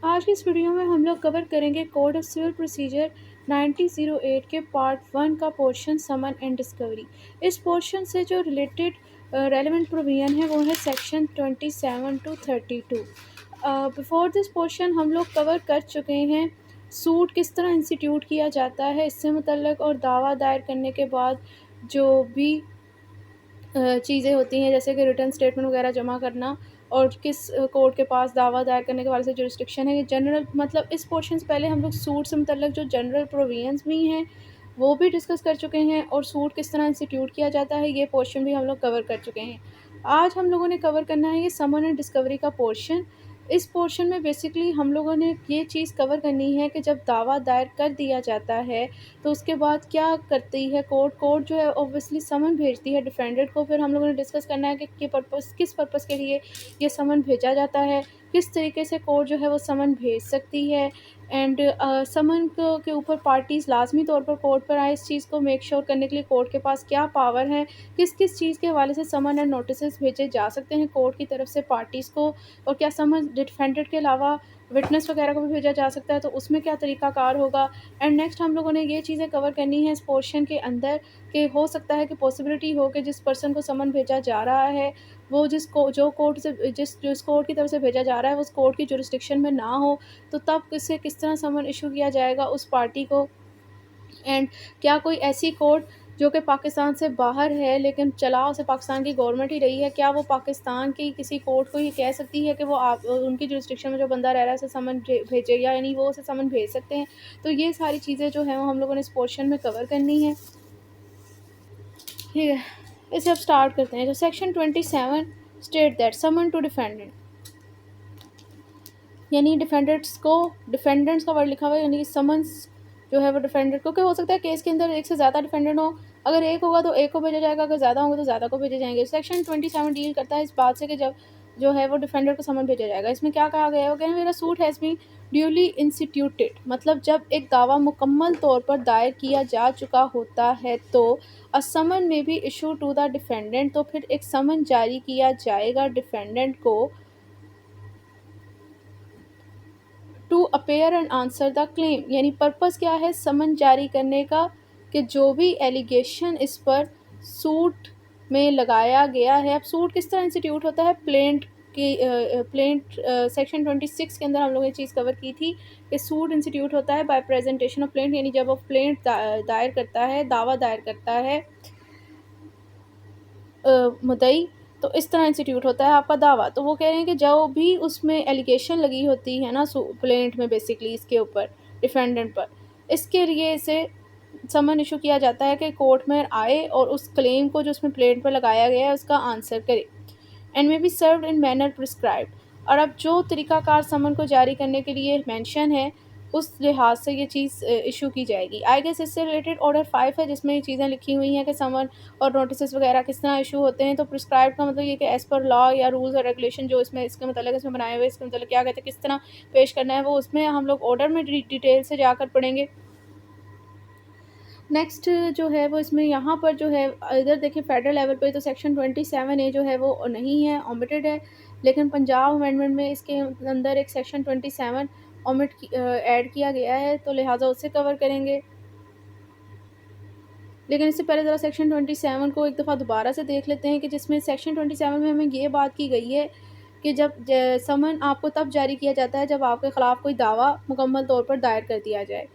आज की इस वीडियो में हम लोग कवर करेंगे कोड ऑफ सिविल प्रोसीजर 9008 के पार्ट 1 का पोर्शन समन एंड डिस्कवरी। इस पोर्शन से जो रिलेटेड रेलेवेंट प्रोविजन है वो है section 27 to 32। Before this portion हम लोग कवर कर चुके हैं सूट किस तरह इंस्टीट्यूट किया जाता है इससे मुतल्लिक, और दावा दायर करने के बाद जो भी चीज़ें होती हैं जैसे कि रिटर्न स्टेटमेंट वगैरह जमा करना और किस कोर्ट के पास दावा दायर करने के वाले से जुरिस्डिक्शन है। ये जनरल मतलब इस पोर्शन से पहले हम लोग सूट से मुतल्लिक जो जनरल प्रोविजंस भी हैं वो भी डिस्कस कर चुके हैं, और सूट किस तरह इंस्टीट्यूट किया जाता है ये पोर्शन भी हम लोग कवर कर चुके हैं। आज हम लोगों ने कवर करना है ये समन एंड डिस्कवरी का पोर्शन। इस पोर्शन में बेसिकली हम लोगों ने ये चीज़ कवर करनी है कि जब दावा दायर कर दिया जाता है तो उसके बाद क्या करती है कोर्ट। कोर्ट जो है ऑब्वियसली समन भेजती है डिफेंडेंट को। फिर हम लोगों ने डिस्कस करना है कि किस पर्पस के लिए ये समन भेजा जाता है, किस तरीके से कोर्ट जो है वो समन भेज सकती है, एंड समन के ऊपर पार्टीज़ लाजमी तौर पर कोर्ट पर आए। इस चीज़ को मेक श्योर करने के लिए कोर्ट के पास क्या पावर है, किस किस चीज़ के हवाले से समन एंड नोटिस भेजे जा सकते हैं कोर्ट की तरफ से पार्टीज़ को, और क्या समन डिफेंडेंट के अलावा विटनेस वगैरह को भी भेजा जा सकता है तो उसमें क्या तरीक़ाकार होगा। एंड नेक्स्ट हम लोगों ने ये चीज़ें कवर करनी है इस पोर्शन के अंदर कि हो सकता है कि पॉसिबिलिटी हो कि जिस पर्सन को समन भेजा जा रहा है वो जो कोर्ट की तरफ से भेजा जा रहा है वो उस कोर्ट की जुरिस्डिक्शन में ना हो, तो तब किस तरह समन इशू किया जाएगा उस पार्टी को। एंड क्या कोई ऐसी कोर्ट जो कि पाकिस्तान से बाहर है लेकिन चला उसे पाकिस्तान की गवर्नमेंट ही रही है, क्या वो पाकिस्तान की किसी कोर्ट को ये कह सकती है कि वो आप उनकी जुरिस्डिक्शन में जो बंदा रह रहा है उसे समन भेजे, या यानी वो उसे समन भेज सकते हैं। तो ये सारी चीज़ें जो हैं वो हम लोगों ने इस पोर्शन में कवर करनी है। ठीक है, इसे अब स्टार्ट करते हैं। जो section 27 state that summon to defendant, यानी डिफेंडेंट्स का वर्ड लिखा हुआ है, यानी कि समन्स जो है वो डिफेंडेंट को, क्या हो सकता है केस के अंदर एक से ज़्यादा डिफेंडेंट हो। अगर एक होगा तो एक को भेजा जाएगा, अगर ज़्यादा होंगे तो ज़्यादा को भेजे जाएंगे। सेक्शन 27 डील करता है इस बात से कि जब जो है वो डिफेंडेंट को समन भेजा जाएगा। इसमें क्या कहा गया है, वो कहना मेरा suit has been duly instituted, मतलब जब एक दावा मुकम्मल तौर पर दायर किया जा चुका होता है तो अ समन में भी इशू टू द डिफेंडेंट, तो फिर एक समन जारी किया जाएगा डिफेंडेंट को to appear and answer the claim. यानी पर्पस क्या है समन जारी करने का, कि जो भी एलिगेशन इस पर सूट में लगाया गया है। अब सूट किस तरह इंस्टीट्यूट होता है, प्लेंट सेक्शन 26 के अंदर हम लोगों ने चीज़ कवर की थी कि सूट इंस्टीट्यूट होता है बाय प्रेजेंटेशन ऑफ प्लेंट, यानी जब वो प्लेंट दायर करता है, दावा दायर करता है मुद्दई, तो इस तरह इंस्टीट्यूट होता है आपका दावा। तो वो कह रहे हैं कि जो भी उसमें एलिगेशन लगी होती है ना प्लेंट में, बेसिकली इसके ऊपर डिफेंडेंट पर, इसके लिए इसे समन इशू किया जाता है कि कोर्ट में आए और उस क्लेम को जो उसमें प्लेंट पर लगाया गया है उसका आंसर करे, and may be served in manner prescribed. और अब जो तरीक़ाकार समन को जारी करने के लिए मेंशन है उस लिहाज से ये चीज़ इशू की जाएगी। आई गेस इससे रिलेटेड ऑर्डर 5 है जिसमें ये चीज़ें लिखी हुई हैं कि समन और नोटिस वगैरह किस तरह इशू होते हैं। तो प्रिस्क्राइब का मतलब ये कि एज़ पर लॉ या रूल्स और रेगुलेशन जो इसमें इसके मतलब इसमें बनाए हुए, इसके मतलब क्या कहते हैं किस तरह पेश करना है, वो उसमें हम लोग ऑर्डर में डिटेल से जाकर पढ़ेंगे। नेक्स्ट जो है वो इसमें यहाँ पर जो है इधर देखिए फेडरल लेवल पे तो सेक्शन 27A जो है वो नहीं है, ओमिटेड है, लेकिन पंजाब अमेंडमेंट में इसके अंदर एक सेक्शन 27 ऐड किया गया है, तो लिहाजा उससे कवर करेंगे। लेकिन इससे पहले ज़रा सेक्शन 27 को एक दफ़ा दोबारा से देख लेते हैं कि जिसमें सेक्शन 27 में हमें ये बात की गई है कि जब समन आपको तब जारी किया जाता है जब आपके ख़िलाफ़ कोई दावा मुकम्मल तौर पर दायर कर दिया जाए।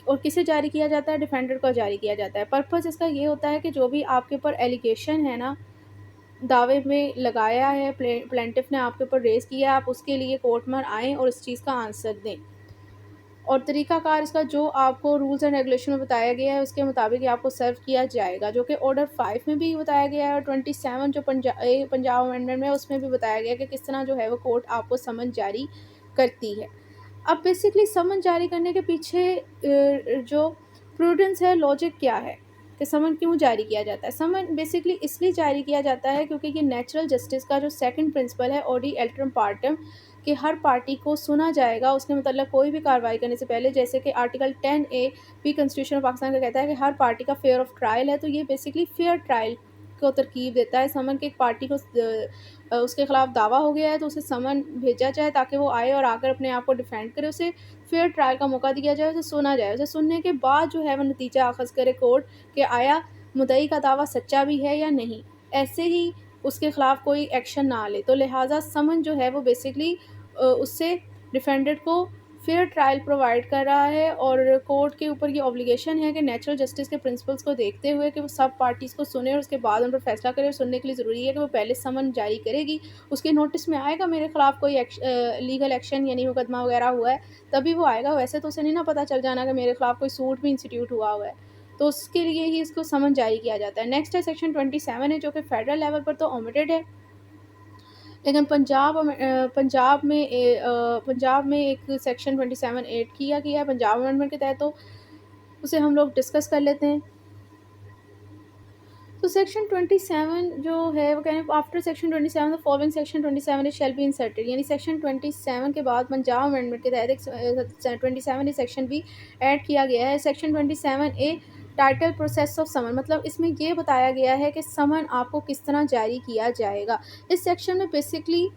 और किसे जारी किया जाता है, डिफेंडर को जारी किया जाता है। पर्पस इसका ये होता है कि जो भी आपके ऊपर एलिगेशन है ना, दावे में लगाया है, प्लेंटिफ ने आपके ऊपर रेज़ किया है, आप उसके लिए कोर्ट में आएँ और इस चीज़ का आंसर दें। और तरीक़ाकार इसका जो आपको रूल्स एंड रेगुलेशन में बताया गया है उसके मुताबिक ये आपको सर्व किया जाएगा, जो कि ऑर्डर 5 में भी बताया गया है, और 27 जो पंजाब अमेंडमेंट में उसमें भी बताया गया है कि किस तरह जो है वो कोर्ट आपको समन जारी करती है। अब बेसिकली समन जारी करने के पीछे जो प्रूडेंस है, लॉजिक क्या है कि समन क्यों जारी किया जाता है। समन बेसिकली इसलिए जारी किया जाता है क्योंकि ये नेचुरल जस्टिस का जो सेकंड प्रिंसिपल है, ऑडी एल्टरम पार्टम, कि हर पार्टी को सुना जाएगा उसके मतलब कोई भी कार्रवाई करने से पहले। जैसे कि आर्टिकल 10A भी कॉन्स्टिट्यूशन ऑफ पाकिस्तान का कहता है कि हर पार्टी का फेयर ऑफ ट्रायल है, तो ये बेसिकली फेयर ट्रायल को तरकीब देता है। समन के एक पार्टी को उसके खिलाफ दावा हो गया है तो उसे समन भेजा जाए ताकि वो आए और आकर अपने आप को डिफेंड करे, उसे फेयर ट्रायल का मौका दिया जाए, उसे सुना जाए, उसे सुनने के बाद जो है वो नतीजा अखज़ करे कोर्ट कि आया मुद्दई का दावा सच्चा भी है या नहीं। ऐसे ही उसके खिलाफ कोई एक्शन ना ले, तो लिहाजा समन जो है वो बेसिकली उससे डिफेंडेड को फेयर ट्रायल प्रोवाइड कर रहा है, और कोर्ट के ऊपर ये ऑब्लिगेशन है कि नेचुरल जस्टिस के प्रिंसिपल्स को देखते हुए कि वो सब पार्टीज़ को सुने और उसके बाद उन पर फैसला करे। और सुनने के लिए ज़रूरी है कि वो पहले समन जारी करेगी, उसके नोटिस में आएगा मेरे खिलाफ कोई लीगल एक्शन यानी मुकदमा वगैरह हुआ है, तभी वो आएगा। वैसे तो उसे नहीं ना पता चल जाना कि मेरे खिलाफ कोई सूट भी इंस्टीट्यूट हुआ है, तो उसके लिए ही इसको समन जारी किया जाता है। नेक्स्ट है सेक्शन 27 है, जो कि फेडरल लेवल पर तो ओमिटेड है, लेकिन पंजाब में एक सेक्शन 27 ऐड किया गया है पंजाब अमेंडमेंट के तहत, तो उसे हम लोग डिस्कस कर लेते हैं। तो सेक्शन 27 जो है वो कहने after section 27 the following section 27 shall be inserted, यानी सेक्शन 27 के बाद पंजाब अमेंडमेंट के तहत एक 27 सेक्शन भी ऐड किया गया है। Section 27 A title process of summon, मतलब इसमें ये बताया गया है कि समन आपको किस तरह जारी किया जाएगा। इस सेक्शन में बेसिकली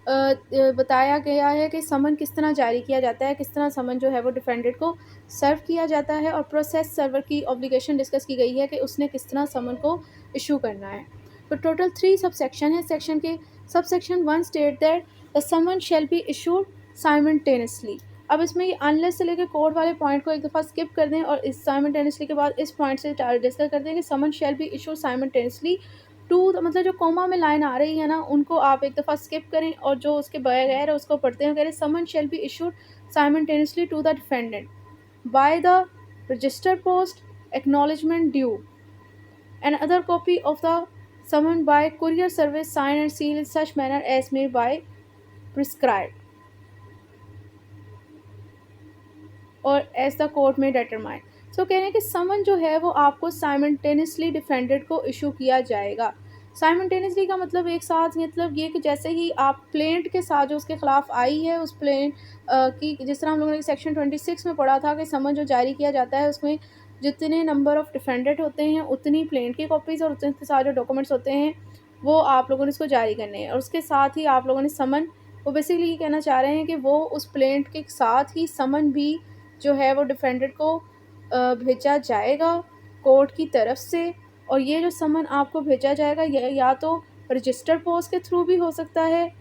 बताया गया है कि समन किस तरह जारी किया जाता है, किस तरह समन जो है वो डिफेंडेड को सर्व किया जाता है, और प्रोसेस सर्वर की ऑब्लिगेशन डिस्कस की गई है कि उसने किस तरह समन को इशू करना है। तो टोटल 3 सब सेक्शन है। सेक्शन के sub section 1 state that the summon shall be issued simultaneously. अब इसमें ये अनलेस से लेकर कोड वाले पॉइंट को एक दफ़ा स्किप कर दें और इस साइमल्टेनियसली के बाद इस पॉइंट से डिस्कस कर दें कि summon shall be issued simultaneously to, मतलब जो कोमा में लाइन आ रही है ना, उनको आप एक दफ़ा स्किप करें और जो उसके बगैर है उसको पढ़ते हैं। कह रहे summon shall be issued simultaneously to the defendant by the register post acknowledgement due, another copy of the summon by courier service signed and sealed in such manner as may by prescribed और as the court में determine. सो कह रहे हैं कि समन जो है वो आपको साइमल्टेनियसली डिफेंडेड को इशू किया जाएगा। साइमल्टेनियसली का मतलब एक साथ, मतलब ये कि जैसे ही आप प्लेंट के साथ जो उसके खिलाफ आई है उस प्लेंट की, जिस तरह हम लोगों ने सेक्शन 26 में पढ़ा था कि समन जो जारी किया जाता है उसमें जितने नंबर ऑफ डिफेंडेड होते हैं उतनी प्लेंट की कॉपीज़ और उतने के साथ जो डॉक्यूमेंट्स होते हैं वो आप लोगों ने इसको जारी करने हैं। और उसके साथ ही आप लोगों ने समन, वो बेसिकली ये कहना चाह रहे हैं कि वो उस प्लेंट के साथ ही समन भी जो है वो डिफेंडेड को भेजा जाएगा कोर्ट की तरफ से। और ये जो समन आपको भेजा जाएगा या तो रजिस्टर पोस्ट के थ्रू भी हो सकता है,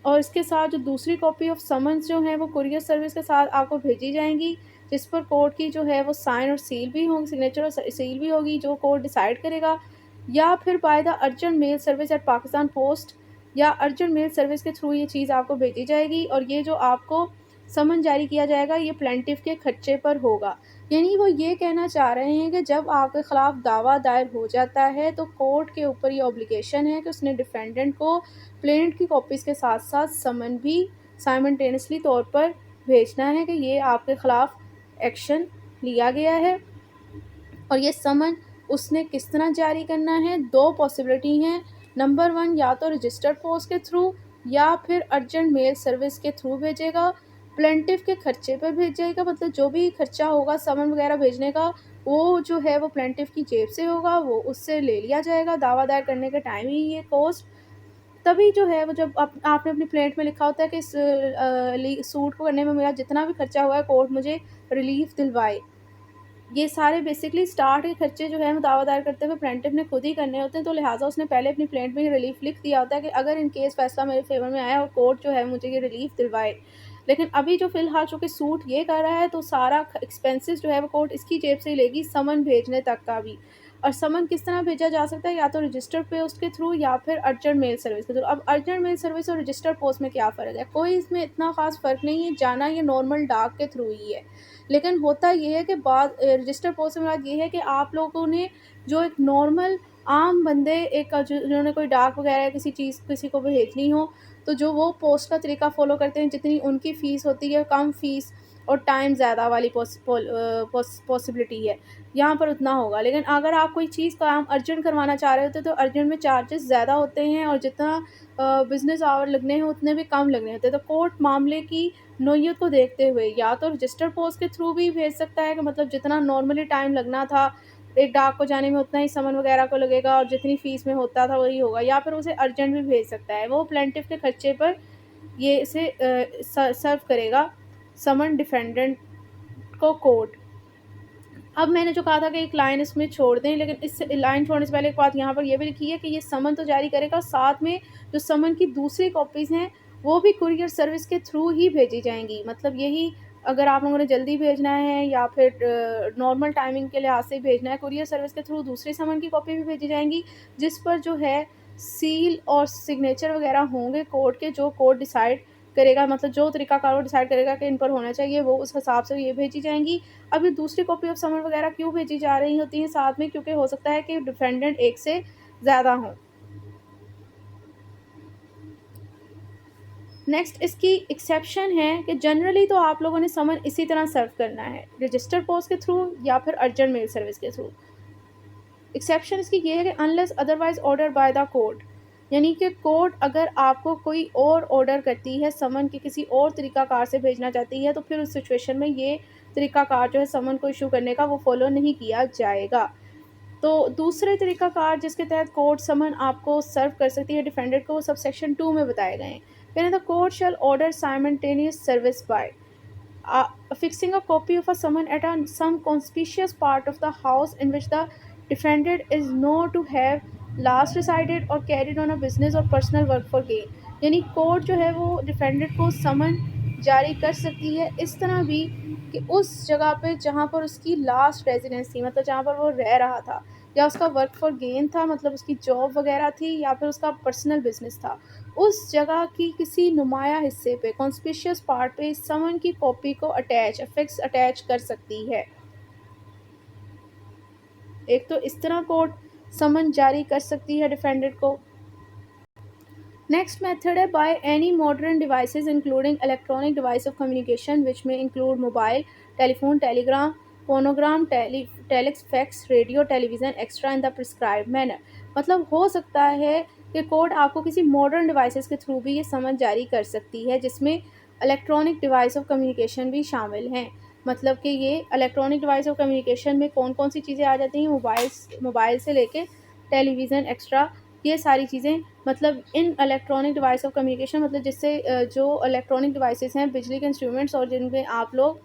और इसके साथ जो दूसरी कॉपी ऑफ समन्स जो है वो कुरियर सर्विस के साथ आपको भेजी जाएंगी, जिस पर कोर्ट की जो है वो साइन और सील भी होंगी, सिग्नेचर और सील भी होगी, जो कोर्ट डिसाइड करेगा। या फिर by the urgent mail service at Pakistan post, या अर्जेंट मेल सर्विस के थ्रू ये चीज़ आपको भेजी जाएगी। और ये जो आपको समन जारी किया जाएगा ये प्लेंटिफ के खर्चे पर होगा। यानी वो ये कहना चाह रहे हैं कि जब आपके ख़िलाफ़ दावा दायर हो जाता है तो कोर्ट के ऊपर ये ऑब्लिगेशन है कि उसने डिफेंडेंट को प्लेंट की कॉपीज़ के साथ साथ समन भी साइमल्टेनियसली तौर पर भेजना है कि ये आपके ख़िलाफ़ एक्शन लिया गया है। और ये समन उसने किस तरह जारी करना है, 2 पॉसिबिलिटी हैं। नंबर 1 या तो रजिस्टर्ड पोस्ट के थ्रू या फिर अर्जेंट मेल सर्विस के थ्रू भेजेगा, प्लेंटिफ के खर्चे पर भेजेगा, मतलब जो भी खर्चा होगा समन वगैरह भेजने का वो जो है वो प्लेंटिफ की जेब से होगा, वो उससे ले लिया जाएगा दावा दायर करने के टाइम ही ये कॉस्ट। तभी जो है वो जब आपने अपनी प्लेंट में लिखा होता है कि इस सूट को करने में मेरा जितना भी खर्चा हुआ है कोर्ट मुझे रिलीफ दिलवाए। ये सारे बेसिकली स्टार्ट के खर्चे जो है दावा दायर करते हुए प्लेंटिफ ने खुद ही करने होते हैं, तो लिहाजा उसने पहले अपनी प्लेंट में रिलीफ लिख दिया होता है कि अगर इन केस फैसला मेरे फेवर में आया और कोर्ट जो है मुझे ये रिलीफ दिलवाए। लेकिन अभी जो फ़िलहाल चूँकि सूट ये कर रहा है तो सारा एक्सपेंसेस जो है वो कोर्ट इसकी जेब से ही लेगी समन भेजने तक का भी। और समन किस तरह भेजा जा सकता है, या तो रजिस्टर्ड पोस्ट के थ्रू या फिर अर्जेंट मेल सर्विस के थ्रू। अब अर्जेंट मेल सर्विस और रजिस्टर्ड पोस्ट में क्या फ़र्क है, कोई इसमें इतना ख़ास फ़र्क नहीं है, जाना ये नॉर्मल डाक के थ्रू ही है। लेकिन होता ये है कि बाद रजिस्टर्ड पोस्ट में बात ये है कि आप लोगों ने जो एक नॉर्मल आम बंदे एक जिन्होंने कोई डाक वगैरह किसी चीज़ किसी को भेजनी हो, तो जो वो पोस्ट का तरीका फ़ॉलो करते हैं, जितनी उनकी फ़ीस होती है कम फ़ीस और टाइम ज़्यादा वाली पॉसिबिलिटी है, यहाँ पर उतना होगा। लेकिन अगर आप कोई चीज़ काम अर्जेंट करवाना चाह रहे होते तो अर्जेंट में चार्जेस ज़्यादा होते हैं और जितना बिज़नेस आवर लगने हैं उतने भी कम लगने होते हैं। तो कोर्ट मामले की नोयत को देखते हुए या तो रजिस्टर्ड पोस्ट के थ्रू भी भेज सकता है कि मतलब जितना नॉर्मली टाइम लगना था एक डाक को जाने में उतना ही समन वगैरह को लगेगा और जितनी फ़ीस में होता था वही होगा, या फिर उसे अर्जेंट भी भेज सकता है। वो प्लेंटिफ के खर्चे पर ये इसे सर्व करेगा समन डिफेंडेंट को कोर्ट। अब मैंने जो कहा था कि एक लाइन इसमें छोड़ दें, लेकिन इस लाइन छोड़ने से पहले एक बात यहाँ पर ये भी लिखी है कि ये समन तो जारी करेगा, साथ में जो समन की दूसरी कॉपीज़ हैं वो भी कुरियर सर्विस के थ्रू ही भेजी जाएंगी। मतलब यही, अगर आप लोगों ने जल्दी भेजना है या फिर नॉर्मल टाइमिंग के लिहाज से भेजना है, कुरियर सर्विस के थ्रू दूसरी समन की कॉपी भी भेजी जाएंगी, जिस पर जो है सील और सिग्नेचर वगैरह होंगे कोर्ट के, जो कोर्ट डिसाइड करेगा। मतलब जो तरीकाकार वो डिसाइड करेगा कि इन पर होना चाहिए, वो उस हिसाब से ये भेजी जाएंगी। अब ये दूसरी कॉपी ऑफ समन वगैरह क्यों भेजी जा रही होती हैं साथ में, क्योंकि हो सकता है कि डिफेंडेंट एक से ज़्यादा हों। नेक्स्ट इसकी एक्सेप्शन है कि जनरली तो आप लोगों ने समन इसी तरह सर्व करना है, रजिस्टर पोस्ट के थ्रू या फिर अर्जेंट मेल सर्विस के थ्रू। एक्सेप्शन इसकी ये है कि unless otherwise order by the court, यानी कि कोर्ट अगर आपको कोई और ऑर्डर करती है, समन के किसी और तरीकाकार से भेजना चाहती है, तो फिर उस सिचुएशन में ये तरीकाकार जो है समन को इशू करने का वो फॉलो नहीं किया जाएगा। तो दूसरे तरीकाकार जिसके तहत कोर्ट समन आपको सर्व कर सकती है डिफेंडेंट को, वो सब सेक्शन 2 में बताए गए हैं। कहने the court shell order simultaneous service by affixing a copy of a summon at some conspicuous part of the house in which the defendant is known to have last resided or carried on a business or personal work for gain। यानी court जो है वो defendant को summon जारी कर सकती है इस तरह भी कि उस जगह पे जहाँ पर उसकी लास्ट रेजिडेंस थी, मतलब जहाँ पर वो रह रहा था, या उसका वर्क फॉर गेन था, मतलब उसकी जॉब वगैरह थी, या फिर उसका पर्सनल बिजनेस था, उस जगह की किसी नुमाया हिस्से पे, कॉन्स्पिशियस पार्ट पे इस समन की कॉपी को अटैच कर सकती है। एक तो इस तरह कोर्ट समन जारी कर सकती है डिफेंडेंट को। नेक्स्ट मेथड है by any modern devices including electronic device of communication which may include mobile telephone telegram phonogram telex fax radio television extra in the prescribe manner. मतलब हो सकता है कि कोर्ट आपको किसी मॉडर्न डिवाइसेस के थ्रू भी ये समन जारी कर सकती है, जिसमें इलेक्ट्रॉनिक डिवाइस ऑफ कम्युनिकेशन भी शामिल हैं। मतलब कि ये इलेक्ट्रॉनिक डिवाइस ऑफ कम्युनिकेशन में कौन कौन सी चीज़ें आ जाती हैं, मोबाइल से लेके टेलीविज़न एक्स्ट्रा, ये सारी चीज़ें। मतलब इन इलेक्ट्रॉनिक डिवाइस ऑफ कम्युनिकेशन, मतलब जिससे जो इलेक्ट्रॉनिक डिवाइसेस हैं, बिजली के इंस्ट्रूमेंट्स, और जिनमें आप लोग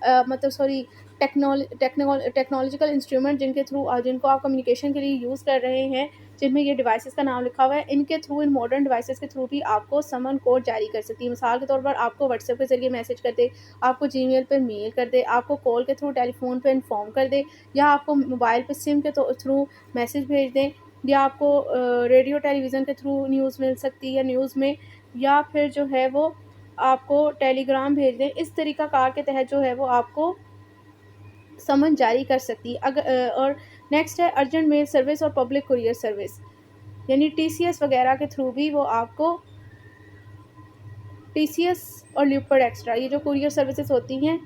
मतलब सॉरी टेक्नोलॉजिकल इंस्ट्रूमेंट जिनको आप कम्युनिकेशन के लिए यूज़ कर रहे हैं, जिनमें ये डिवाइसेस का नाम लिखा हुआ है, इनके थ्रू, इन मॉडर्न डिवाइसेस के थ्रू भी आपको समन कोड जारी कर सकती है। मिसाल के तौर पर आपको व्हाट्सएप के ज़रिए मैसेज कर दे, आपको जीमेल पर मेल कर दे, आपको कॉल के थ्रू टेलीफोन पर इन्फॉर्म कर दे, या आपको मोबाइल पर सिम के थ्रू मैसेज भेज दें, या आपको रेडियो टेलीविज़न के थ्रू न्यूज़ मिल सकती है न्यूज़ में, या फिर जो है वो आपको टेलीग्राम भेज दें। इस तरीक़ाकार के तहत जो है वो आपको समन जारी कर सकती है। और नेक्स्ट है अर्जेंट मेल सर्विस और पब्लिक कुरियर सर्विस, यानी टीसीएस वगैरह के थ्रू भी वो आपको, टीसीएस और ल्यूपर्ड एक्स्ट्रा, ये जो कुरियर सर्विसेज होती हैं,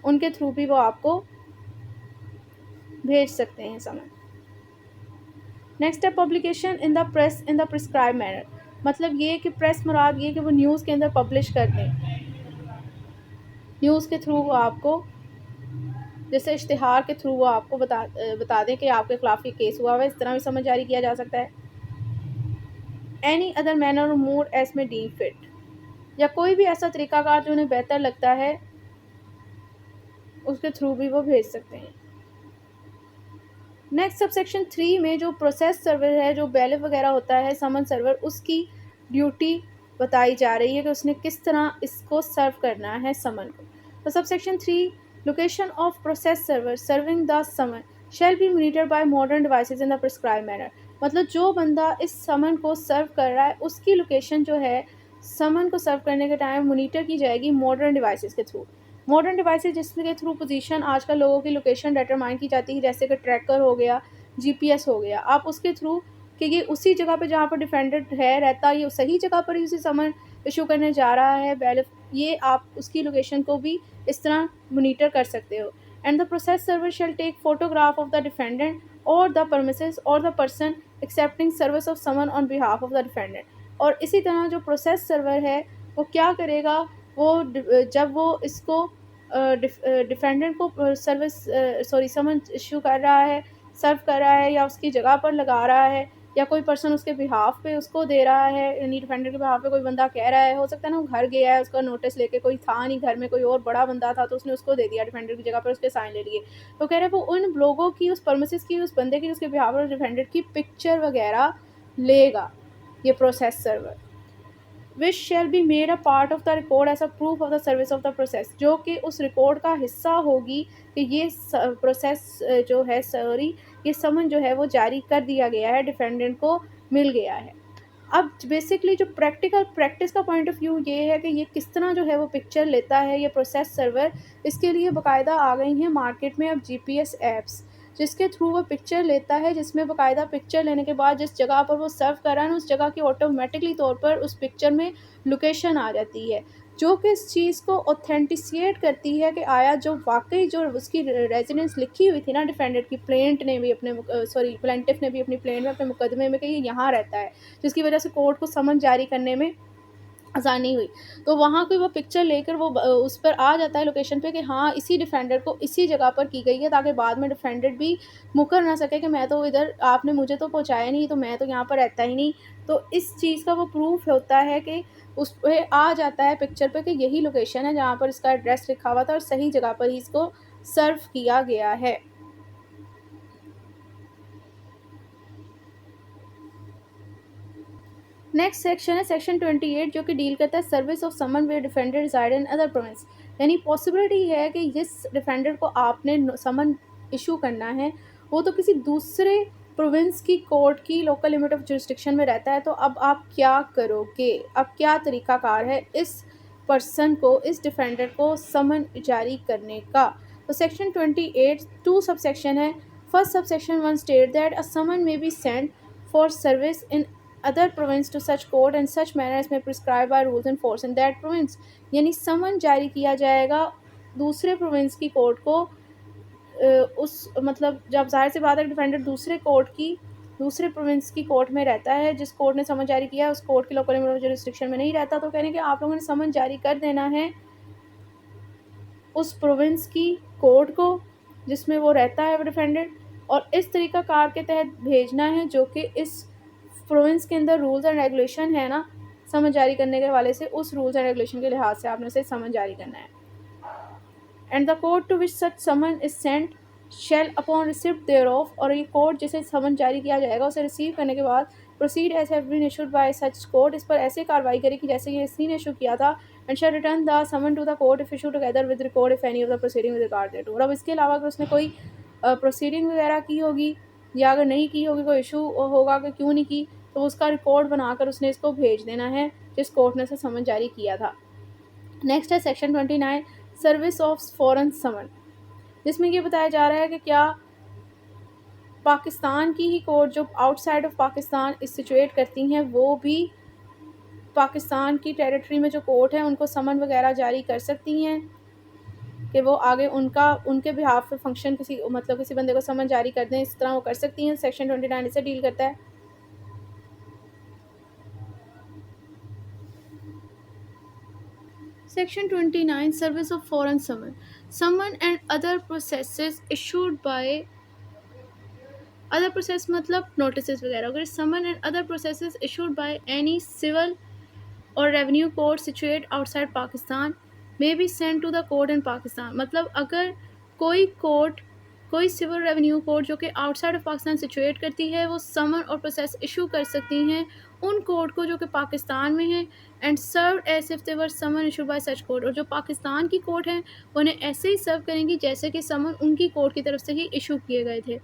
उनके थ्रू भी वो आपको भेज सकते हैं समन। नेक्स्ट है publication in the press in the prescribe manner. मतलब ये कि प्रेस मुराद ये कि वो न्यूज़ के अंदर पब्लिश कर दें, न्यूज़ के थ्रू वो आपको, जैसे इश्तिहार के थ्रू वो आपको बता दें कि आपके खिलाफ ये केस हुआ है, इस तरह भी समन जारी किया जा सकता है। एनी अदर मैनर और मोड एज में डीम फिट, या कोई भी ऐसा तरीकाकार जो उन्हें बेहतर लगता है, उसके थ्रू भी वो भेज सकते हैं। नेक्स्ट सबसेक्शन 3 में जो प्रोसेस सर्वर है, जो बैलिफ वगैरह होता है समन सर्वर, उसकी ड्यूटी बताई जा रही है कि उसने किस तरह इसको सर्व करना है समन को। तो subsection 3, location of process server serving the summon shall be monitored by modern devices in the prescribe manner. मतलब जो बंदा इस समन को सर्व कर रहा है, उसकी लोकेशन जो है समन को सर्व करने के टाइम मॉनिटर की जाएगी मॉडर्न डिवाइसेस के थ्रू। मॉडर्न डिवाइसेस जिसके थ्रू पोजीशन आजकल लोगों की लोकेशन डिटरमाइन की जाती है, जैसे कि ट्रैकर हो गया, जीपीएस हो गया, आप उसके थ्रू कि ये उसी जगह पे जहाँ पर डिफेंडेंट है रहता है, ये सही जगह पर ही उसे समन इशू करने जा रहा है बैलिफ, ये आप उसकी लोकेशन को भी इस तरह मॉनिटर कर सकते हो। And the process server shall take photograph of the defendant और द परमिसेस और the person accepting service of summon on behalf of the defendant. और इसी तरह जो प्रोसेस सर्वर है वो क्या करेगा, वो जब वो इसको डिफेंडेंट को समन इशू कर रहा है, सर्व कर रहा है या उसकी जगह पर लगा रहा है, या कोई पर्सन उसके बिहाफ पे उसको दे रहा है, यानी डिफेंडर के बिहाफ पे कोई बंदा कह रहा है, हो सकता है ना वो घर गया है, उसका नोटिस लेके कोई था नहीं घर में, कोई और बड़ा बंदा था तो उसने उसको दे दिया डिफेंडर की जगह पर, उसके साइन ले लिए। तो कह रहे हैं वो उन लोगों की, उस परमिसेस की, उस बंदे की जिसके बिहाफ पर डिफेंडर की पिक्चर वगैरह लेगा ये process server, which shall be made a part of the record as a proof of the service of the process, जो कि उस रिकॉर्ड का हिस्सा होगी कि ये प्रोसेस जो है, सॉरी, ये समन जो है वो जारी कर दिया गया है, डिफेंडेंट को मिल गया है। अब बेसिकली जो प्रैक्टिकल प्रैक्टिस का पॉइंट ऑफ व्यू ये है कि ये किस तरह जो है वो पिक्चर लेता है ये प्रोसेस सर्वर। इसके लिए बाकायदा आ गई हैं मार्केट में अब जीपीएस ऐप्स, जिसके थ्रू वो पिक्चर लेता है, जिसमें बाकायदा पिक्चर लेने के बाद जिस जगह पर वो सर्व कर रहा है ना, उस जगह की ऑटोमेटिकली तौर पर उस पिक्चर में लोकेशन आ जाती है, जो कि इस चीज़ को ऑथेंटिसिएट करती है कि आया जो वाकई जो उसकी रेजिडेंस लिखी हुई थी ना डिफेंडेंट की, प्लेंट ने भी अपने सॉरी प्लेंटिफ ने भी अपनी प्लेंट में अपने मुकदमे में कि ये यहाँ रहता है, जिसकी वजह से कोर्ट को समन जारी करने में आसानी हुई। तो वहाँ की वो पिक्चर लेकर वो उस पर आ जाता है लोकेशन पे कि हाँ, इसी डिफेंडर को इसी जगह पर की गई है, ताकि बाद में डिफेंडेंट भी मुकर ना सके कि मैं तो इधर, आपने मुझे तो पहुँचाया नहीं, तो मैं तो यहाँ पर रहता ही नहीं। तो इस चीज़ का वो प्रूफ होता है कि उस पे आ जाता है पिक्चर पे कि यही लोकेशन है जहाँ पर इसका एड्रेस लिखा हुआ था और सही जगह पर ही इसको सर्व किया गया है। नेक्स्ट सेक्शन है सेक्शन 28, जो कि डील करता है service of summon where defender reside in other province, यानी पॉसिबिलिटी है कि जिस डिफेंडर को आपने समन इशू करना है वो तो किसी दूसरे प्रोविंस की कोर्ट की लोकल लिमिट ऑफ जुरिस्डिक्शन में रहता है। तो अब आप क्या करोगे, अब क्या तरीकाकार है इस पर्सन को, इस डिफेंडर को समन जारी करने का। तो सेक्शन 28 टू सब सेक्शन है। First sub section 1 state that a summon may be sent for service in other province to such court and such manner as may prescribe by rules in force in that province, यानी समन जारी किया जाएगा दूसरे province की court को, उस मतलब जब जाहिर सी बात है डिफेंडर दूसरे कोर्ट की, दूसरे प्रोविंस की कोर्ट में रहता है, जिस कोर्ट ने समन जारी किया उस कोर्ट की लोकल लिमिट ऑफ जुरिस्डिक्शन में नहीं रहता, तो कहने कि आप लोगों ने समन जारी कर देना है उस प्रोविंस की कोर्ट को जिसमें वो रहता है वो डिफेंडेंट, और इस तरीक़ाकार के तहत भेजना है जो कि इस प्रोविंस के अंदर रूल्स एंड रेगुलेशन है ना समन जारी करने के हवाले से, उस रूल्स एंड रेगुलेशन के लिहाज से आपने उसे समन जारी करना है। And the court to which such summon is sent shall upon receipt thereof, और ये कोर्ट जिसे समन जारी किया जाएगा उसे रिसीव करने के बाद proceed as have been issued by such court, इस पर ऐसे कार्रवाई करेगी जैसे ये इसी ने इशू किया था। And shall return the summon to the court if issue together with record if any of the proceeding with regard thereto. और अब इसके अलावा अगर उसने कोई प्रोसीडिंग वगैरह की होगी या अगर नहीं की होगी, कोई इशू होगा कि क्यों नहीं की, तो उसका रिकॉर्ड बनाकर उसने इसको भेज देना है जिस कोर्ट ने उसे समन जारी किया था। नेक्स्ट है सेक्शन 29 सर्विस ऑफ फॉरेन समन, जिसमें ये बताया जा रहा है कि क्या पाकिस्तान की ही कोर्ट जो आउटसाइड ऑफ पाकिस्तान इस सिचुएट करती हैं वो भी पाकिस्तान की टेरिटरी में जो कोर्ट है उनको समन वगैरह जारी कर सकती हैं कि वो आगे उनका उनके बिहाफ पे फंक्शन किसी मतलब किसी बंदे को समन जारी कर दें, इस तरह वो कर सकती हैं। सेक्शन 29 इसे डील करता है। Section 29 Service of Foreign Summon. Summon and other processes issued by other process मतलब notices वगैरह, अगर summon and other processes issued by any civil or revenue court situate outside Pakistan may be sent to the court in Pakistan, मतलब अगर कोई court, कोई civil revenue court जो कि outside of Pakistan situate करती है वो समन और प्रोसेस इशू कर सकती हैं उन कोर्ट को जो कि पाकिस्तान में है, and serve as if they were summon issue by such court, और जो पाकिस्तान की कोर्ट हैं वो उन्हें ऐसे ही सर्व करेंगी जैसे कि समन उनकी कोर्ट की तरफ से ही इशू किए गए थे।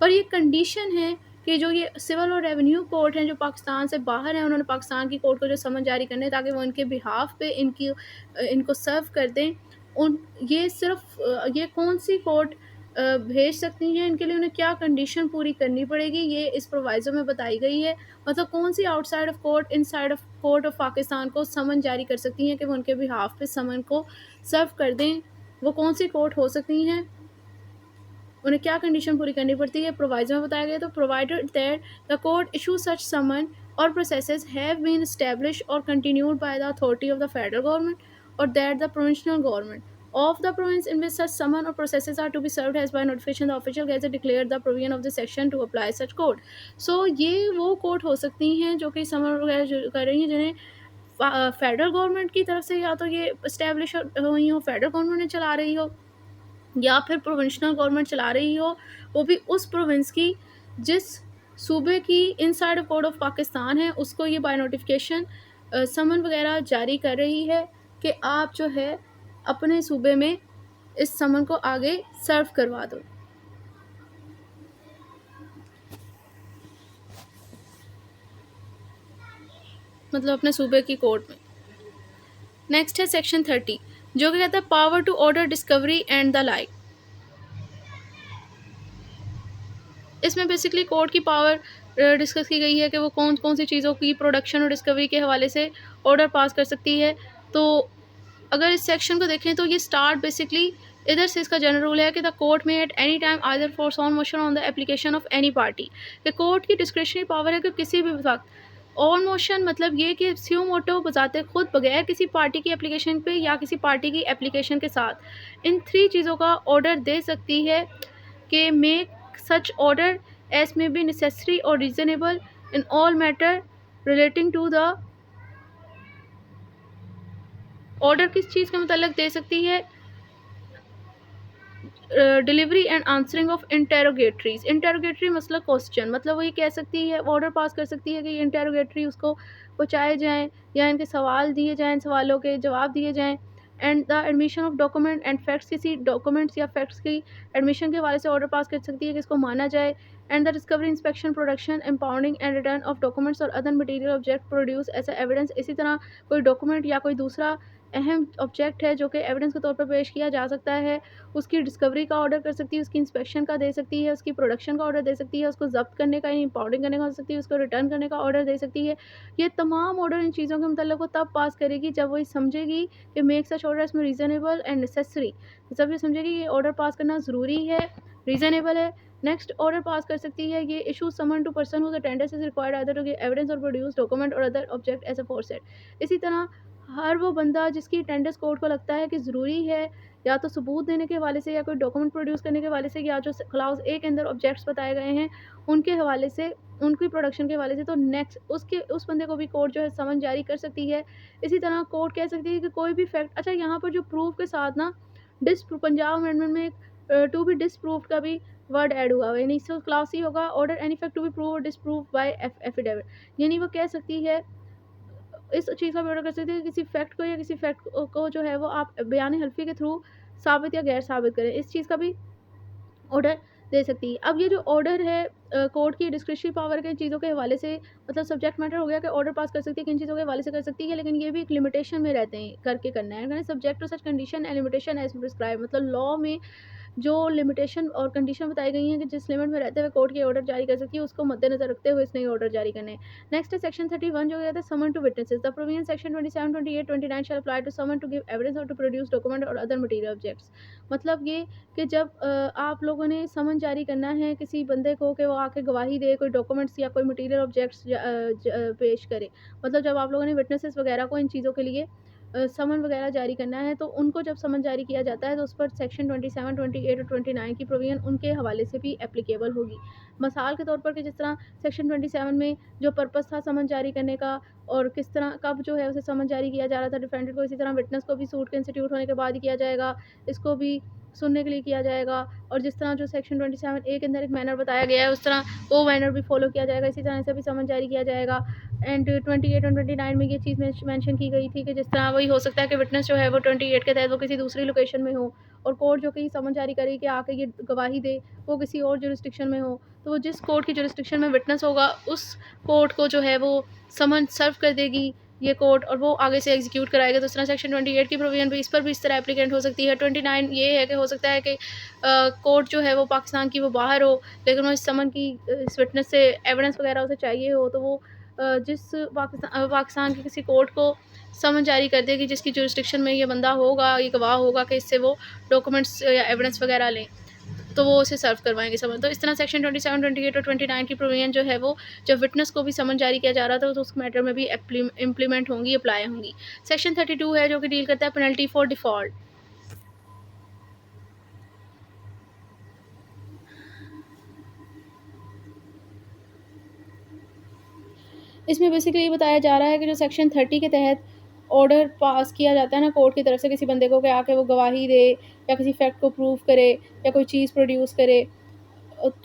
पर ये कंडीशन है कि जो ये सिविल और रेवेन्यू कोर्ट हैं जो पाकिस्तान से बाहर हैं, उन्होंने पाकिस्तान की कोर्ट को जो समन जारी करने ताकि वो इनके बिहाफ पे इनको सर्व कर दें, उन ये सिर्फ ये कौन सी कोर्ट भेज सकती हैं, इनके लिए उन्हें क्या कंडीशन पूरी करनी पड़ेगी ये इस प्रोवाइज़ो में बताई गई है। मतलब कौन सी outside of court inside of court of Pakistan को समन जारी कर सकती हैं कि वो उनके बिहाफ पे समन को सर्व कर दें, वो कौन सी कोर्ट हो सकती हैं, उन्हें क्या कंडीशन पूरी करनी पड़ती है प्रोवाइज़ो में बताया गया। तो provided that the court issue such summon or processes have been establish or continued by the authority of the federal government or that the provincial government, of the province in which such summon or processes are to be served has by notification the official gazette declared the provision of this section to apply such code. So ये वो court हो सकती हैं जो कि समन वगैरह जो कर रही हैं, जिन्हें फेडरल गवर्नमेंट की तरफ से या तो ये इस्टेब्लिश हुई हो, फेडरल गवर्नमेंट ने चला रही हो, या फिर प्रोविंशनल गवर्नमेंट चला रही हो, वो भी उस प्रोविंस की जिस सूबे की इनसाइड कोड ऑफ पाकिस्तान है, उसको ये बाय नोटिफिकेशन समन वगैरह जारी कर रही है कि आप जो है अपने सूबे में इस समन को आगे सर्व करवा दो, मतलब अपने सूबे की कोर्ट में। नेक्स्ट है सेक्शन 30, जो कि कहता है power to order discovery and the like. इसमें बेसिकली कोर्ट की पावर डिस्कस की गई है कि वो कौन कौन सी चीज़ों की प्रोडक्शन और डिस्कवरी के हवाले से ऑर्डर पास कर सकती है। तो अगर इस सेक्शन को देखें तो ये स्टार्ट बेसिकली इधर से इसका जनरल रूल है कि द कोर्ट में at any time either force on motion on the application of any party, कि कोर्ट की डिस्क्रिशनरी पावर है कि किसी भी वक्त ऑन मोशन मतलब ये कि स्यू मोटो बजाते खुद बगैर किसी पार्टी की एप्लीकेशन पे या किसी पार्टी की एप्लीकेशन के साथ इन 3 चीज़ों का ऑर्डर दे सकती है कि make such order as may be necessary or reasonable in all matter relating to the order। किस चीज़ के मतलब दे सकती है? Delivery and answering of interrogatories. Interrogatory मतलब क्वेश्चन, मतलब वो ये कह सकती है, ऑर्डर पास कर सकती है कि ये इंटेरोगेटरी उसको पहुँचाए जाएँ या इनके सवाल दिए जाएँ, सवालों के जवाब दिए जाएँ। And the admission of document and facts, किसी डॉक्यूमेंट्स या फैक्ट्स की एडमिशन के हवाले से ऑर्डर पास कर सकती है कि इसको माना जाए। And the discovery, inspection, production, impounding and return of documents or other material object produce as a evidence. इसी तरह कोई डॉक्यूमेंट या कोई दूसरा अहम ऑब्जेक्ट है जो कि एविडेंस के तौर पर पेश किया जा सकता है, उसकी डिस्कवरी का ऑर्डर कर सकती है, उसकी इंस्पेक्शन का दे सकती है, उसकी प्रोडक्शन का ऑर्डर दे सकती है, उसको ज़ब्त करने का, इम्पाउंडिंग करने का हो सकती है, उसको रिटर्न करने का ऑर्डर दे सकती है। ये तमाम ऑर्डर इन चीज़ों के मतलब वो तब पास करेगी जब वो ये समझेगी कि मेक सच ऑर्डर इसमें रीज़नेबल एंड नेसेसरी, जब ये समझेगी ये ऑर्डर पास करना ज़रूरी है, रीज़नेबल है। नेक्स्ट ऑर्डर पास कर सकती है ये issue summon to person whose attendance is required either to give evidence और प्रोड्यूस डॉक्यूमेंट और अदर ऑब्जेक्ट एज अफोरसेड। इसी तरह हर वो बंदा जिसकी अटेंडेंस कोर्ट को लगता है कि ज़रूरी है, या तो सबूत देने के हवाले से या कोई डॉक्यूमेंट प्रोड्यूस करने के हवाले से, या जो क्लाउज ए के अंदर ऑब्जेक्ट्स बताए गए हैं उनके हवाले से, उनकी प्रोडक्शन के हवाले से, तो नेक्स्ट उस बंदे को भी कोर्ट जो है समन जारी कर सकती है। इसी तरह कोर्ट कह सकती है कि कोई भी फैक्ट, अच्छा यहाँ पर जो प्रूफ के साथ ना पंजाब अमेंडमेंट में टू बी डिसप्रूव का भी वर्ड ऐड हुआ है, यानी इससे क्लास ही होगा order any fact to be prove disprove by affidavit, यानी वो कह सकती है, इस चीज़ का भी ऑर्डर कर सकती है कि किसी फैक्ट को या किसी फैक्ट को जो है वो आप बयान हल्फी के थ्रू साबित या गैर साबित करें, इस चीज़ का भी ऑर्डर दे सकती है। अब ये जो ऑर्डर है कोर्ट की डिस्क्रिशनरी पावर के चीज़ों के हवाले से, मतलब सब्जेक्ट मैटर हो गया कि ऑर्डर पास कर सकती है, किन चीज़ों के हवाले से कर सकती है, लेकिन ये भी एक लिमिटेशन में रहते हैं करके करना है, subject to such condition and limitation as prescribe, मतलब लॉ में जो लिमिटेशन और कंडीशन बताई गई हैं कि जिस लिमिट में रहते हुए कोर्ट के ऑर्डर जारी कर सकती है, उसको मद्देनजर रखते हुए इसने ऑर्डर जारी करने। नेक्स्ट है सेक्शन 31 जो कहता है summon to witnesses. The provision section 27, 28, 29 shall apply to summon to give evidence और टू प्रोड्यूस डॉक्यूमेंट और अदर मटेरियल ऑब्जेक्ट्स। मतलब ये कि जब आप लोगों ने समन जारी करना है किसी बंदे को कि वो आके गवाही दे, कोई डॉक्यूमेंट्स या कोई मटेरियल ऑब्जेक्ट्स पेश करे, मतलब जब आप लोगों ने विटनेसेस वगैरह को इन चीज़ों के लिए समन वगैरह जारी करना है, तो उनको जब समन जारी किया जाता है तो उस पर सेक्शन 27, 28 और 29 की प्रोविजन उनके हवाले से भी एप्लीकेबल होगी। मिसाल के तौर पर कि जिस तरह सेक्शन 27 में जो पर्पस था समन जारी करने का और किस तरह कब जो है उसे समन जारी किया जा रहा था डिफेंडेंट को, इसी तरह विटनेस को भी सूट के इंस्टीट्यूट होने के बाद ही किया जाएगा, इसको भी सुनने के लिए किया जाएगा, और जिस तरह जो सेक्शन 27 ए के अंदर एक मैनर बताया गया है उस तरह वो मैनर भी फॉलो किया जाएगा, इसी तरह से भी समन जारी किया जाएगा। एंड 28 और 29 में ये चीज़ मेंशन की गई थी कि जिस तरह वही हो सकता है कि विटनेस जो है वो 28 के तहत वो किसी दूसरी लोकेशन में हो और कोर्ट जो कि समन जारी करेगी कि आके ये गवाही दे वो किसी और जुरिस्डिक्शन में हो, तो वो जिस कोर्ट की जुरिस्डिक्शन में विटनेस होगा उस कोर्ट को जो है वो समन सर्व कर देगी ये कोर्ट, और वो आगे से एग्जीक्यूट कराएगा। तो इस तरह सेक्शन 28 की प्रोविजन भी इस पर भी इस तरह एप्लीकेंट हो सकती है। 29 ये है कि हो सकता है कि कोर्ट जो है वो पाकिस्तान की वो बाहर हो, लेकिन वो इस समन की इस विटनेस से एविडेंस वगैरह उसे चाहिए हो, तो वो जिस पाकिस्तान के किसी कोर्ट को समन जारी कर देगी जिसकी जुरिस्डिक्शन में ये बंदा होगा, ये गवाह होगा कि इससे वो डॉक्यूमेंट्स या एविडेंस वगैरह लें, तो वो उसे सर्व करवाएंगे समन। तो इस तरह सेक्शन 27, 28 और 29 की प्रोविजन जो है वो जब विटनेस को भी समन जारी किया जा रहा था तो उस मैटर में भी इम्प्लीमेंट होंगी, अप्लाई होंगी। सेक्शन 32 है जो कि डील करता है पेनल्टी फॉर डिफ़ॉल्ट। इसमें बेसिकली ये बताया जा रहा है कि जो सेक्शन 30 के तहत ऑर्डर पास किया जाता है ना कोर्ट की तरफ से किसी बंदे को कि आके वो गवाही दे या किसी फैक्ट को प्रूव करे या कोई चीज़ प्रोड्यूस करे,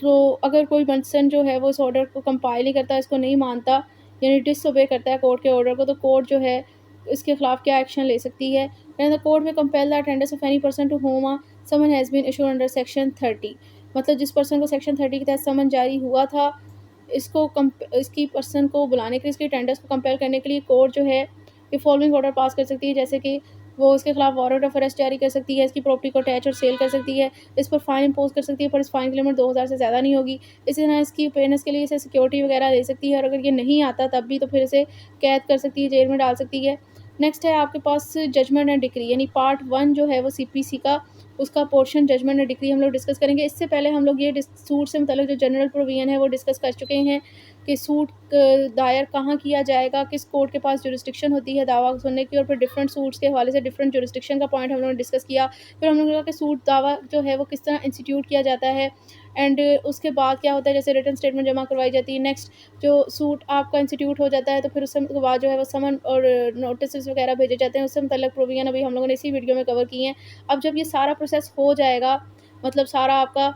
तो अगर कोई पर्सन जो है वो इस ऑर्डर को कंपाइल नहीं करता, इसको नहीं मानता, यानी डिसओबे करता है कोर्ट के ऑर्डर को, तो कोर्ट जो है इसके खिलाफ क्या एक्शन ले सकती है। And the court may compel the attendance of any person to home summon has been issued under section 30। मतलब जिस पर्सन को सेक्शन 30 के तहत समन जारी हुआ था, इसकी पर्सन को बुलाने के लिए, इसकी अटेंडेंस को कंपेल करने के लिए कोर्ट जो है ये फॉलोइंग ऑर्डर पास कर सकती है, जैसे कि वो इसके खिलाफ वारंट ऑफ अरेस्ट जारी कर सकती है, इसकी प्रॉपर्टी को अटैच और सेल कर सकती है, इस पर फाइन इम्पोज कर सकती है, पर इस फाइन की लिमिट 2000 से ज़्यादा नहीं होगी। इसी तरह इसकी पेरेंट्स के लिए इसे सिक्योरिटी वगैरह दे सकती है, और अगर ये नहीं आता तब भी तो फिर इसे कैद कर सकती है, जेल में डाल सकती है। नेक्स्ट है आपके पास जजमेंट एंड डिक्री, यानी पार्ट 1 जो है वो सीपीसी का उसका पोर्शन जजमेंट एंड डिक्री हम लोग डिस्कस करेंगे। इससे पहले हम लोग ये सूट से मतलब जो जनरल प्रोविजन है वो डिस्कस कर चुके हैं कि सूट दायर कहाँ किया जाएगा, किस कोर्ट के पास जुरिस्डिक्शन होती है दावा सुनने की, और फिर डिफरेंट सूट्स के हवाले से डिफरेंट जुरिस्डिक्शन का पॉइंट हम लोगों ने डिस्कस किया। फिर हम लोगों ने कहा कि सूट दावा जो है वो किस तरह इंस्टीट्यूट किया जाता है, एंड उसके बाद क्या होता है, जैसे रिटन स्टेटमेंट जमा करवाई जाती है। नेक्स्ट जो सूट आपका इंस्टीट्यूट हो जाता है तो फिर उसके बाद जो है वो समन और नोटिस वगैरह भेजे जाते हैं, उससे मतलब प्रोविजन अभी हम लोगों ने इसी वीडियो में कवर किए हैं। अब जब ये सारा प्रोसेस हो जाएगा, मतलब सारा आपका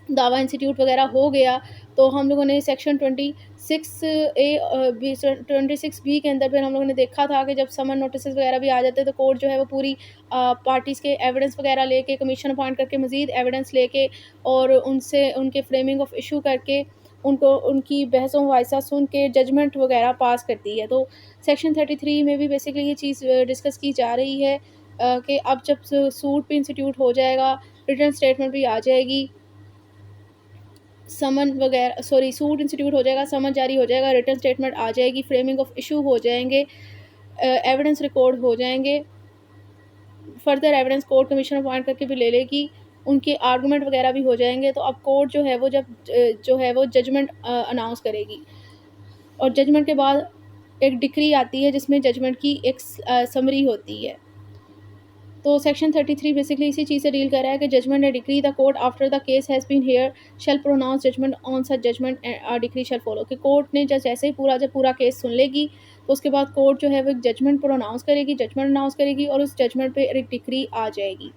दावा इंस्टीट्यूट वगैरह हो गया, तो हम लोगों ने सेक्शन 26 के अंदर फिर हम लोगों ने देखा था कि जब समन नोटिस वगैरह भी आ जाते हैं तो कोर्ट जो है वो पूरी पार्टीज़ के एविडेंस वगैरह लेके, कमीशन अपॉइंट करके, मज़ीद एविडेंस लेके और उनसे उनके फ्रेमिंग ऑफ इशू करके उनको उनकी बहसों मुबाहिसा सुन के जजमेंट वगैरह पास करती है। तो सेक्शन 33 में भी बेसिकली ये चीज़ डिस्कस की जा रही है कि अब जब सूट भी इंस्टीट्यूट हो जाएगा, रिटन स्टेटमेंट भी आ जाएगी, समन वगैरह सूट इंस्टीट्यूट हो जाएगा, समन जारी हो जाएगा, रिटन स्टेटमेंट आ जाएगी, फ्रेमिंग ऑफ इशू हो जाएंगे, एविडेंस रिकॉर्ड हो जाएंगे, further evidence court commission appoint करके भी ले लेगी, उनके आर्गूमेंट वगैरह भी हो जाएंगे। तो अब कोर्ट जो है वो जब जो है वो जजमेंट अनाउंस करेगी, और जजमेंट के बाद एक डिक्री आती है जिसमें जजमेंट की एक समरी होती है। तो सेक्शन 33 बेसिकली इसी चीज़ से डील कर रहा है कि judgement and decree the court after the case has been hear shall pronounce judgement on such judgement decree shall follow, कि कोर्ट ने जैसे ही जब पूरा केस सुन लेगी तो उसके बाद कोर्ट जो है वो एक जजमेंट प्रोनाउंस करेगी, जजमेंट अनाउंस करेगी, और उस जजमेंट पे एक डिक्री आ जाएगी।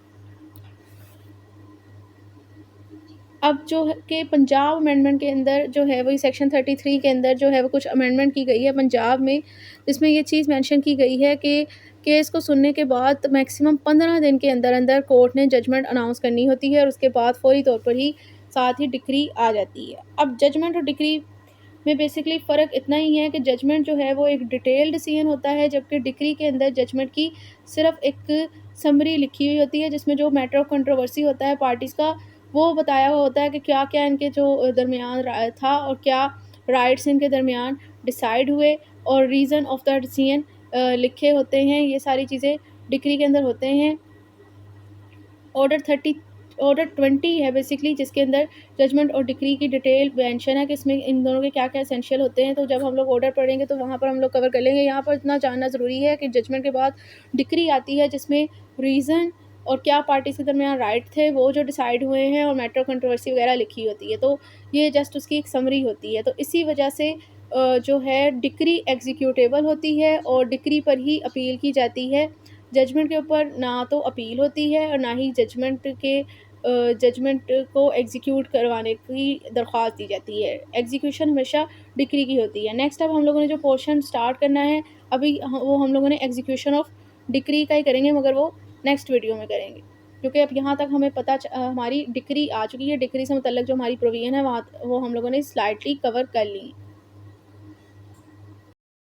अब जो है कि पंजाब अमेंडमेंट के अंदर जो है वही सेक्शन 33 के अंदर जो है वो कुछ अमेंडमेंट की गई है पंजाब में, जिसमें ये चीज़ मेंशन की गई है कि केस को सुनने के बाद मैक्सिमम 15 दिन के अंदर अंदर कोर्ट ने जजमेंट अनाउंस करनी होती है, और उसके बाद फौरी तौर पर ही साथ ही डिक्री आ जाती है। अब जजमेंट और डिक्री में बेसिकली फ़र्क इतना ही है कि जजमेंट जो है वो एक डिटेल्ड डिसीजन होता है, जबकि डिक्री के अंदर जजमेंट की सिर्फ एक समरी लिखी हुई होती है, जिसमें जो मैटर ऑफ कंट्रोवर्सी होता है पार्टीज़ का वो बताया हुआ होता है कि क्या क्या इनके जो दरमियान था और क्या राइट्स इनके दरमियान डिसाइड हुए, और रीज़न ऑफ द डिसीजन लिखे होते हैं। ये सारी चीज़ें डिक्री के अंदर होते हैं। ऑर्डर 20 है बेसिकली, जिसके अंदर जजमेंट और डिक्री की डिटेल मेंशन है कि इसमें इन दोनों के क्या क्या एसेंशियल होते हैं। तो जब हम लोग ऑर्डर पढ़ेंगे तो वहाँ पर हम लोग कवर कर लेंगे। यहाँ पर इतना जानना ज़रूरी है कि जजमेंट के बाद डिक्री आती है, जिसमें रीज़न और क्या पार्टीज़ के दरमियान राइट थे वो जो डिसाइड हुए हैं, और मैटर ऑफ कंट्रोवर्सी वगैरह लिखी होती है। तो ये जस्ट उसकी एक समरी होती है। तो इसी वजह से जो है डिक्री एग्जीक्यूटेबल होती है, और डिक्री पर ही अपील की जाती है। जजमेंट के ऊपर ना तो अपील होती है और ना ही जजमेंट को एग्जीक्यूट करवाने की दरख्वास्त दी जाती है। एग्जीक्यूशन हमेशा डिक्री की होती है। नेक्स्ट अब हम लोगों ने जो पोर्शन स्टार्ट करना है अभी वो हम लोगों ने एग्जीक्यूशन ऑफ डिक्री का ही करेंगे, मगर वो नेक्स्ट वीडियो में करेंगे, क्योंकि अब यहाँ तक हमें हमारी डिक्री आ चुकी है। डिक्री से मतलब जो हमारी प्रोविजन है वहाँ वो हम लोगों ने स्लाइटली कवर कर ली।